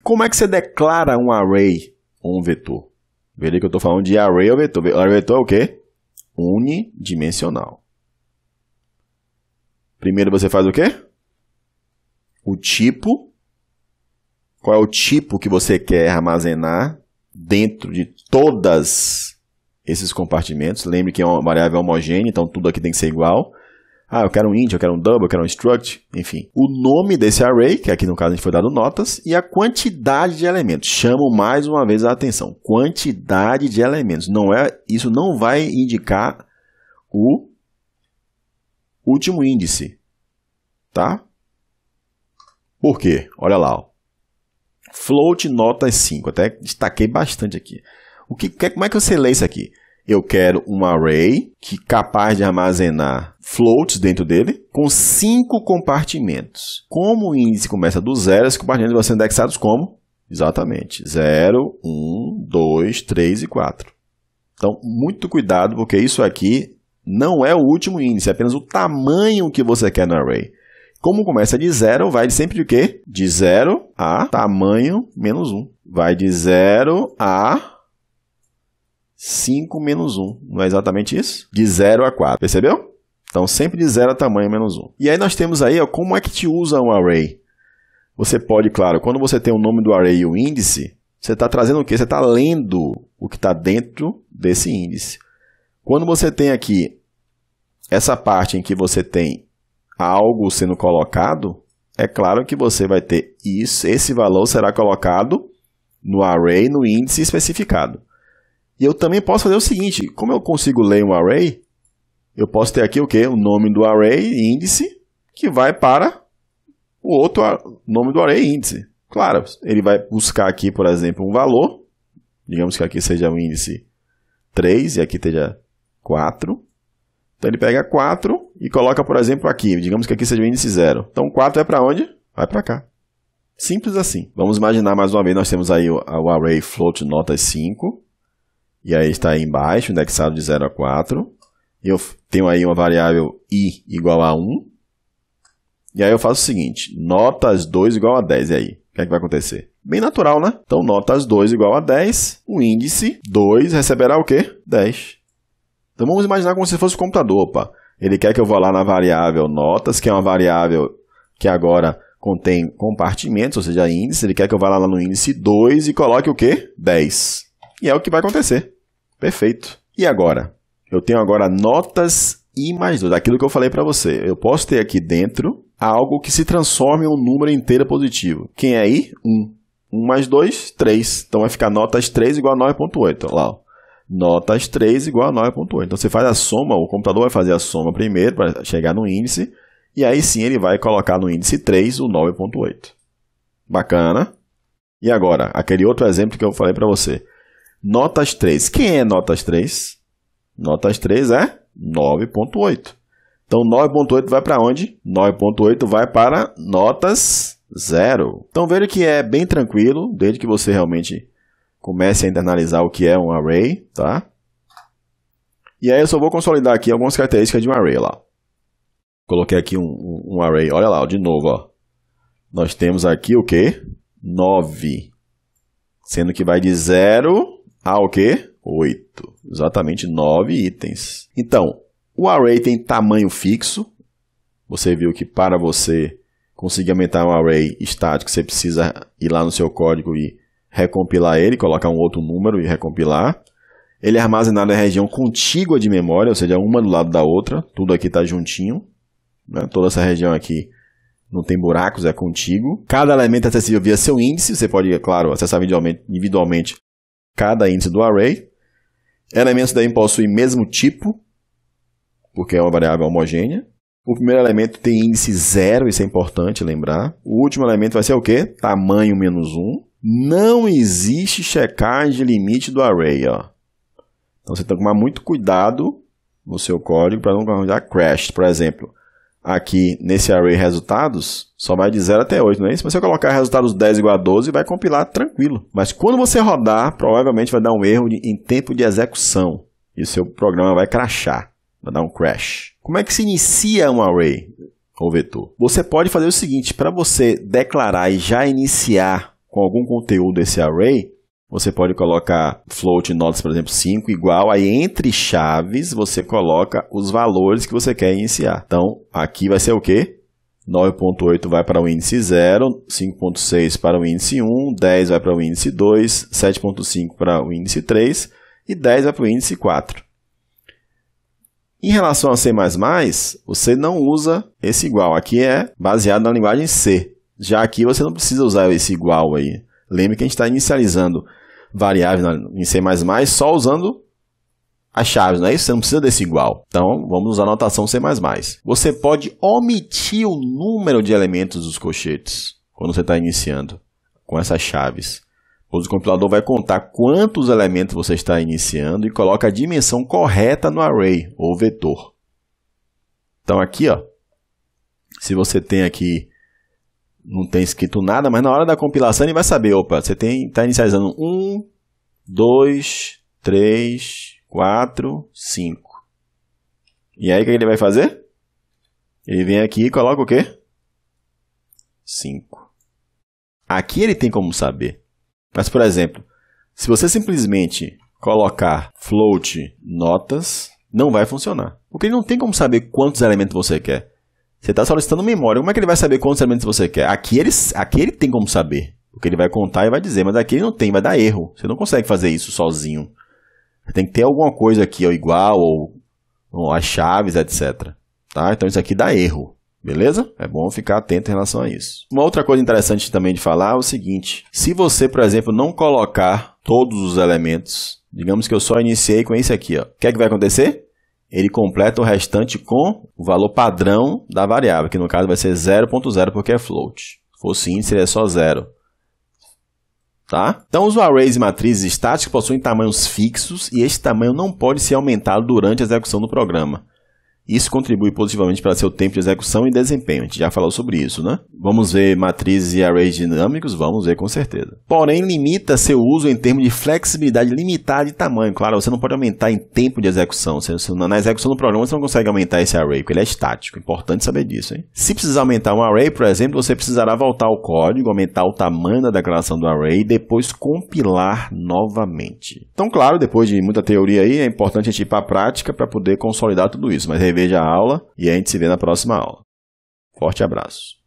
Como é que você declara um array ou um vetor? Veja que eu estou falando de array ou vetor. Array vetor é o quê? Unidimensional. Primeiro você faz o quê? O tipo. Qual é o tipo que você quer armazenar dentro de todos esses compartimentos? Lembre que é uma variável homogênea, então tudo aqui tem que ser igual. Ah, eu quero um int, eu quero um double, eu quero um struct, enfim. O nome desse array, que aqui no caso a gente foi dado notas, e a quantidade de elementos. Chamo mais uma vez a atenção. Quantidade de elementos. Isso não vai indicar o último índice. Tá? Por quê? Olha lá. Ó. Float notas 5. Até destaquei bastante aqui. Como é que você lê isso aqui? Eu quero um array capaz de armazenar floats dentro dele com 5 compartimentos. Como o índice começa do 0, esses compartimentos vão ser indexados como? Exatamente. 0, 1, 2, 3 e 4. Então, muito cuidado, porque isso aqui não é o último índice, é apenas o tamanho que você quer no array. Como começa de 0, vai sempre de quê? De 0 a tamanho menos 1. Vai de 0 a 5 menos 1. Não é exatamente isso? De 0 a 4. Percebeu? Então, sempre de 0 a tamanho menos 1. E aí nós temos aí, ó, como é que te usa um array? Você pode, claro, quando você tem o nome do array e o índice, você está trazendo o quê? Você está lendo o que está dentro desse índice. Quando você tem aqui essa parte em que você tem algo sendo colocado, é claro que você vai ter isso, esse valor será colocado no array, no índice especificado. E eu também posso fazer o seguinte, como eu consigo ler um array, eu posso ter aqui o quê? O nome do array, índice, que vai para o outro nome do array, índice. Claro, ele vai buscar aqui, por exemplo, um valor, digamos que aqui seja o índice 3 e aqui esteja 4. Então ele pega 4 e coloca, por exemplo, aqui, digamos que aqui seja o índice 0. Então 4 vai para onde? Vai para cá. Simples assim. Vamos imaginar mais uma vez, nós temos aí o array float notas 5. E aí está aí embaixo, indexado de 0 a 4. E eu tenho aí uma variável i igual a 1. E aí eu faço o seguinte, notas 2 igual a 10. E aí, o que é que vai acontecer? Bem natural, né? Então, notas 2 igual a 10, o índice 2 receberá o quê? 10. Então, vamos imaginar como se fosse o computador. Opa. Ele quer que eu vá lá na variável notas, que é uma variável que agora contém compartimentos, ou seja, índice. Ele quer que eu vá lá no índice 2 e coloque o quê? 10. E é o que vai acontecer. Perfeito. E agora? Eu tenho agora notas i mais 2. Aquilo que eu falei para você. Eu posso ter aqui dentro algo que se transforme em um número inteiro positivo. Quem é i? 1. 1 mais 2, 3. Então vai ficar notas 3 igual a 9.8. Olha lá. Ó. Notas 3 igual a 9.8. Então você faz a soma, o computador vai fazer a soma primeiro para chegar no índice. E aí sim ele vai colocar no índice 3 o 9.8. Bacana. E agora, aquele outro exemplo que eu falei para você. Notas 3. Quem é notas 3? Notas 3 é 9.8. Então, 9.8 vai para onde? 9.8 vai para notas 0. Então, veja que é bem tranquilo, desde que você realmente comece a internalizar o que é um array, tá? E aí, eu só vou consolidar aqui algumas características de um array, lá. Coloquei aqui um array, olha lá, de novo, ó. Nós temos aqui o quê? 9. Sendo que vai de 0 a o quê? 8. Exatamente 9 itens. Então, o array tem tamanho fixo. Você viu que para você conseguir aumentar um array estático, você precisa ir lá no seu código e recompilar ele, colocar um outro número e recompilar. Ele é armazenado em região contígua de memória, ou seja, uma do lado da outra. Tudo aqui está juntinho. Né? Toda essa região aqui não tem buracos, é contíguo. Cada elemento é acessível via seu índice. Você pode, claro, acessar individualmente cada índice do array. Elementos devem possuir mesmo tipo, porque é uma variável homogênea. O primeiro elemento tem índice 0, isso é importante lembrar. O último elemento vai ser o quê? Tamanho menos 1. Não existe checagem de limite do array. Ó. Então você tem que tomar muito cuidado no seu código para não arranjar crash. Por exemplo, aqui nesse array resultados, só vai de 0 até 8, não é isso? Mas se eu colocar resultados 10 igual a 12, vai compilar tranquilo. Mas quando você rodar, provavelmente vai dar um erro em tempo de execução. E o seu programa vai crashar, vai dar um crash. Como é que se inicia um array ou vetor? Você pode fazer o seguinte, para você declarar e já iniciar com algum conteúdo desse array, você pode colocar float notas, por exemplo, 5 igual, aí entre chaves você coloca os valores que você quer iniciar. Então, aqui vai ser o quê? 9.8 vai para o índice 0, 5.6 para o índice 1, 10 vai para o índice 2, 7.5 para o índice 3 e 10 vai para o índice 4. Em relação a C++, você não usa esse igual. Aqui é baseado na linguagem C. Já aqui você não precisa usar esse igual aí. Lembre que a gente está inicializando variáveis em C++ só usando as chaves, não é isso? Você não precisa desse igual. Então, vamos usar a notação C++. Você pode omitir o número de elementos dos colchetes quando você está iniciando com essas chaves. Pois o compilador vai contar quantos elementos você está iniciando e coloca a dimensão correta no array ou vetor. Então, aqui, ó, se você tem aqui, não tem escrito nada, mas na hora da compilação ele vai saber, opa, você está inicializando 1, 2, 3, 4, 5. E aí o que ele vai fazer? Ele vem aqui e coloca o quê? 5. Aqui ele tem como saber. Mas, por exemplo, se você simplesmente colocar float notas, não vai funcionar. Porque ele não tem como saber quantos elementos você quer. Você está solicitando memória. Como é que ele vai saber quantos elementos você quer? Aqui ele tem como saber. Porque ele vai contar e vai dizer. Mas aqui ele não tem, vai dar erro. Você não consegue fazer isso sozinho. Tem que ter alguma coisa aqui, ó, igual, ou as chaves, etc. Tá? Então isso aqui dá erro. Beleza? É bom ficar atento em relação a isso. Uma outra coisa interessante também de falar é o seguinte. Se você, por exemplo, não colocar todos os elementos, digamos que eu só iniciei com esse aqui, ó. O que é que vai acontecer? Ele completa o restante com o valor padrão da variável, que no caso vai ser 0.0 porque é float. Se fosse índice, ele é só 0. Tá? Então, os arrays e matrizes estáticas possuem tamanhos fixos e esse tamanho não pode ser aumentado durante a execução do programa. Isso contribui positivamente para seu tempo de execução e desempenho. A gente já falou sobre isso, né? Vamos ver matrizes e arrays dinâmicos? Vamos ver com certeza. Porém, limita seu uso em termos de flexibilidade limitada de tamanho. Claro, você não pode aumentar em tempo de execução. Na execução do programa, você não consegue aumentar esse array, porque ele é estático. Importante saber disso, hein? Se precisar aumentar um array, por exemplo, você precisará voltar ao código, aumentar o tamanho da declaração do array e depois compilar novamente. Então, claro, depois de muita teoria aí, é importante a gente ir para a prática para poder consolidar tudo isso. Mas reveja a aula e a gente se vê na próxima aula. Forte abraço.